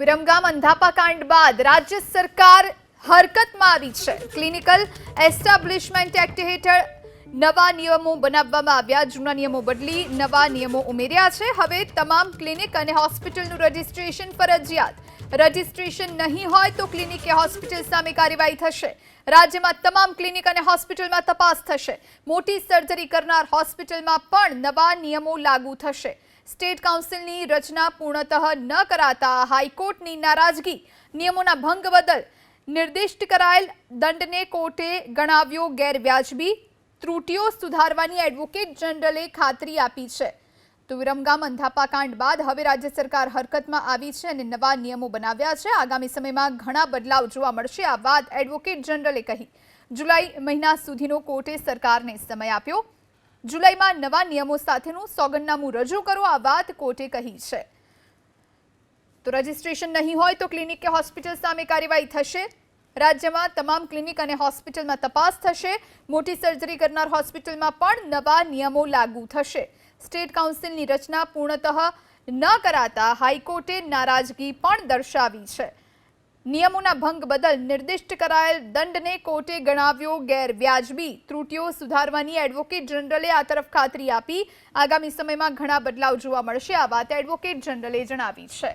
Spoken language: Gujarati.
વિરમગામ અંધાપા કાંડ બાદ રાજ્ય સરકાર હરકતમાં આવી છે। ક્લિનિકલ એસ્ટાબ્લિશમેન્ટ એક્ટ હેઠળ નવા નિયમો બનાવવામાં આવ્યા, જૂના નિયમો બદલી નવા નિયમો ઉમેર્યા છે। હવે તમામ ક્લિનિક અને હોસ્પિટલનું રજીસ્ટ્રેશન ફરજિયાત। રજીસ્ટ્રેશન નહીં હોય તો ક્લિનિક કે હોસ્પિટલ સામે કાર્યવાહી થશે। રાજ્યમાં તમામ ક્લિનિક અને હોસ્પિટલમાં તપાસ થશે। મોટી સર્જરી કરનાર હોસ્પિટલમાં પણ નવા નિયમો લાગુ થશે। સ્ટેટ કાઉન્સિલની રચના પૂર્ણતઃ ન કરાતા હાઈકોર્ટની નારાજગી। નિયમોના ભંગ બદલ નિર્દિષ્ટ કરાયેલ દંડને કોર્ટે ગણાવ્યો ગેરવ્યાજબી। ત્રુટીઓ સુધારવાની એડવોકેટ જનરલે ખાતરી આપી છે। તો વિરમગામ અંધાપા કાંડ બાદ હવે રાજ્ય સરકાર હરકતમાં આવી છે અને નવા નિયમો બનાવ્યા છે। આગામી સમયમાં ઘણા બદલાવ જોવા મળશે, આ વાત એડવોકેટ જનરલે કહી। જુલાઈ મહિના સુધીનો કોર્ટે સરકારને સમય આપ્યો। જુલાઈમાં નવા નિયમો સાથેનું સોગંદનામું રજૂ કરો, આ વાત કોર્ટે કહી છે। તો રજીસ્ટ્રેશન નહીં હોય તો ક્લિનિક કે હોસ્પિટલ સામે કાર્યવાહી થશે। રાજ્યમાં તમામ ક્લિનિક અને હોસ્પિટલમાં તપાસ થશે। મોટી સર્જરી કરનાર હોસ્પિટલમાં પણ નવા નિયમો લાગુ થશે। સ્ટેટ કાઉન્સિલની રચના પૂર્ણતઃ ન કરાતા હાઈકોર્ટે નારાજગી પણ દર્શાવી છે। નિયમોના ભંગ બદલ નિર્દિષ્ટ કરાયેલ દંડને કોર્ટે ગણાવ્યો ગેરવ્યાજબી। ત્રુટીઓ સુધારવાની એડવોકેટ જનરલે આ તરફ ખાતરી આપી। આગામી સમયમાં ઘણા બદલાવ જોવા મળશે, આ વાત એડવોકેટ જનરલે જણાવી છે।